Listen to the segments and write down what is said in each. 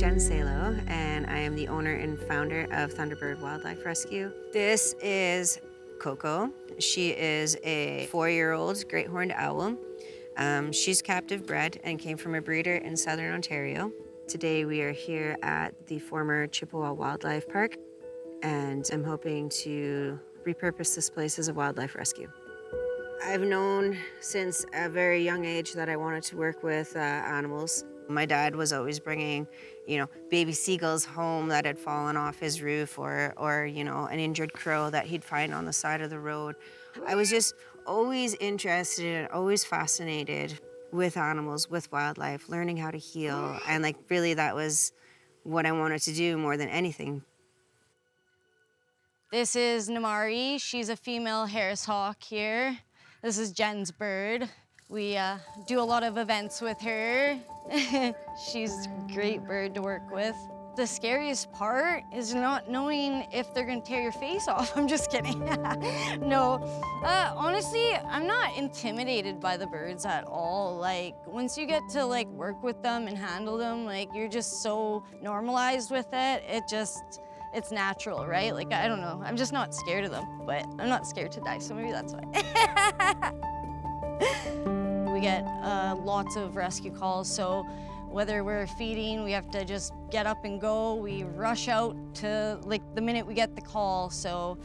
Jen Salo, and I am the owner and founder of Thunderbird Wildlife Rescue. This is Coco. She is a 4-year-old great horned owl. She's captive bred and came from a breeder in Southern Ontario. Today we are here at the former Chippewa Wildlife Park, and I'm hoping to repurpose this place as a wildlife rescue. I've known since a very young age that I wanted to work with animals. My dad was always bringing, baby seagulls home that had fallen off his roof, or an injured crow that he'd find on the side of the road. I was just always interested and always fascinated with animals, with wildlife, learning how to heal. And really that was what I wanted to do more than anything. This is Namari. She's a female Harris hawk here. This is Jen's bird. We do a lot of events with her. She's a great bird to work with. The scariest part is not knowing if they're gonna tear your face off. I'm just kidding. No, honestly, I'm not intimidated by the birds at all. Once you get to work with them and handle them, you're just so normalized with it. It's natural, right? I don't know, I'm just not scared of them, but I'm not scared to die, so maybe that's why. We get lots of rescue calls, so whether we're feeding, we have to just get up and go. We rush out to the minute we get the call, so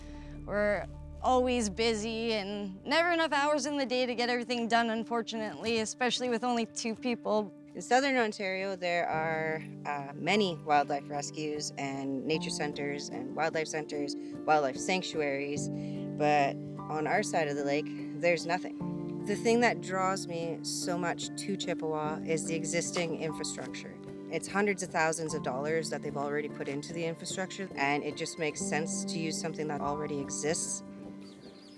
we're always busy and never enough hours in the day to get everything done, unfortunately, especially with only 2 people. In Southern Ontario, there are many wildlife rescues and nature centers and wildlife sanctuaries, but on our side of the lake, there's nothing. The thing that draws me so much to Chippewa is the existing infrastructure. It's hundreds of thousands of dollars that they've already put into the infrastructure, and it just makes sense to use something that already exists.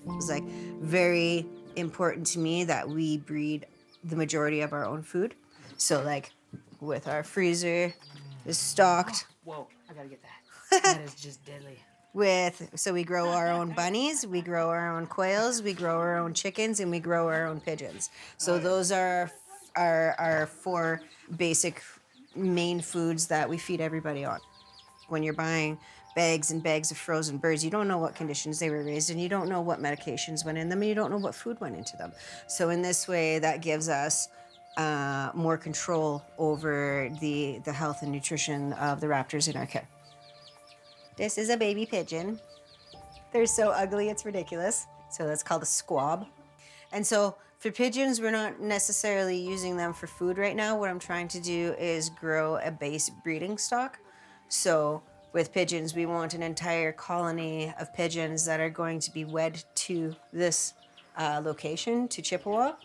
It was very important to me that we breed the majority of our own food. So with our freezer is stocked. Whoa, I gotta get that. That is just deadly. So we grow our own bunnies, we grow our own quails, we grow our own chickens, and we grow our own pigeons. So those are our 4 basic main foods that we feed everybody on. When you're buying bags and bags of frozen birds, you don't know what conditions they were raised in, you don't know what medications went in them, and you don't know what food went into them. So in this way, that gives us more control over the health and nutrition of the raptors in our care. This is a baby pigeon. They're so ugly, it's ridiculous. So that's called a squab. And so for pigeons, we're not necessarily using them for food right now. What I'm trying to do is grow a base breeding stock. So with pigeons, we want an entire colony of pigeons that are going to be wed to this location, to Chippewa.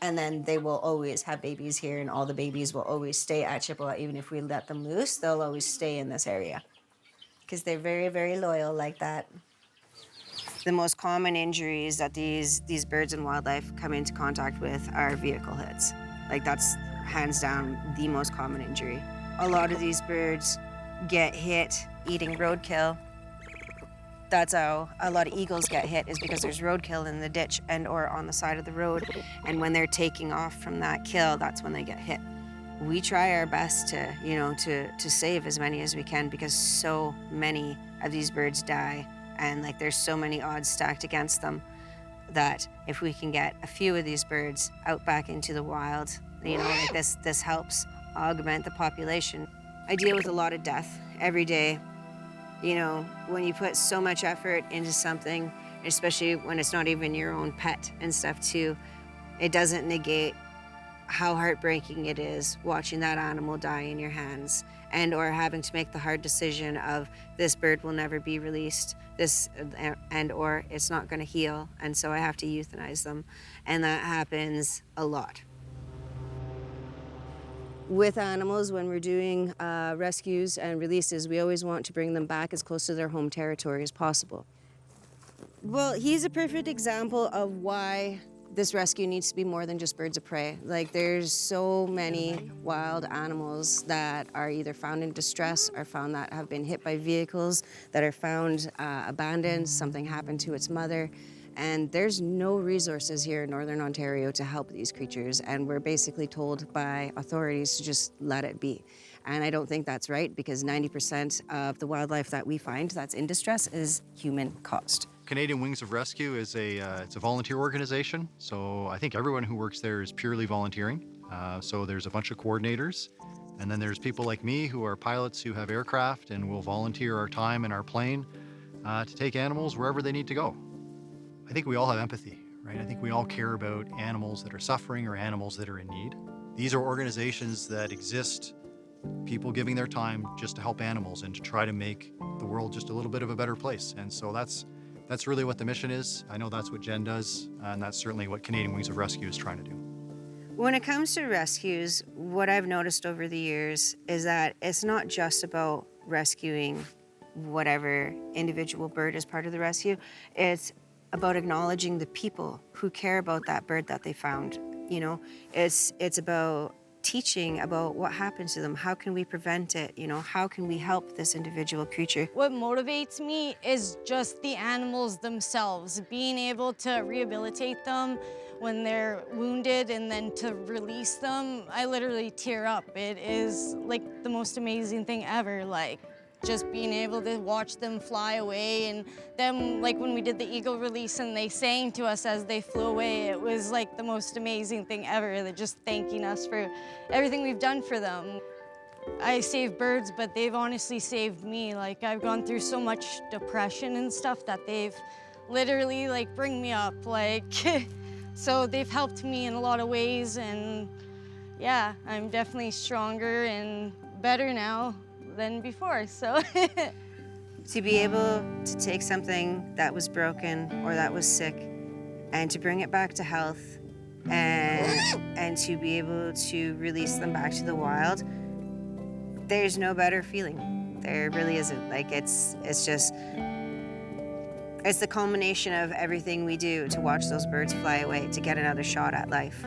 And then they will always have babies here, and all the babies will always stay at Chippewa. Even if we let them loose, they'll always stay in this area because they're very, very loyal like that. The most common injuries that these birds and wildlife come into contact with are vehicle hits. That's hands down the most common injury. A lot of these birds get hit eating roadkill. That's how a lot of eagles get hit, is because there's roadkill in the ditch and or on the side of the road. And when they're taking off from that kill, that's when they get hit. We try our best to save as many as we can, because so many of these birds die, and there's so many odds stacked against them, that if we can get a few of these birds out back into the wild, this helps augment the population. I deal with a lot of death every day. When you put so much effort into something, especially when it's not even your own pet and stuff too, it doesn't negate how heartbreaking it is watching that animal die in your hands, and or having to make the hard decision of this bird will never be released, and or it's not going to heal, and so I have to euthanize them. And that happens a lot. With animals, when we're doing rescues and releases, we always want to bring them back as close to their home territory as possible. Well, he's a perfect example of why this rescue needs to be more than just birds of prey. There's so many wild animals that are either found in distress, or found that have been hit by vehicles, that are found abandoned, something happened to its mother. And there's no resources here in Northern Ontario to help these creatures, and we're basically told by authorities to just let it be. And I don't think that's right, because 90% of the wildlife that we find that's in distress is human caused. Canadian Wings of Rescue is it's a volunteer organization, so I think everyone who works there is purely volunteering. So there's a bunch of coordinators, and then there's people like me who are pilots who have aircraft and will volunteer our time in our plane to take animals wherever they need to go. I think we all have empathy, right? I think we all care about animals that are suffering or animals that are in need. These are organizations that exist, people giving their time just to help animals and to try to make the world just a little bit of a better place. And so that's really what the mission is. I know that's what Jen does, and that's certainly what Canadian Wings of Rescue is trying to do. When it comes to rescues, what I've noticed over the years is that it's not just about rescuing whatever individual bird is part of the rescue. It's about acknowledging the people who care about that bird that they found. You know, it's about teaching about what happens to them. How can we prevent it? You know, how can we help this individual creature? What motivates me is just the animals themselves, being able to rehabilitate them when they're wounded and then to release them. I literally tear up. It is like the most amazing thing ever. Like, just being able to watch them fly away, and them, like when we did the eagle release and they sang to us as they flew away, it was like the most amazing thing ever. They're just thanking us for everything we've done for them. I save birds, but they've honestly saved me. Like, I've gone through so much depression and stuff that they've literally like bring me up, like, so they've helped me in a lot of ways, and yeah, I'm definitely stronger and better now than before, so. To be able to take something that was broken or that was sick and to bring it back to health and to be able to release them back to the wild, there's no better feeling. There really isn't. Like, it's the culmination of everything we do to watch those birds fly away, to get another shot at life.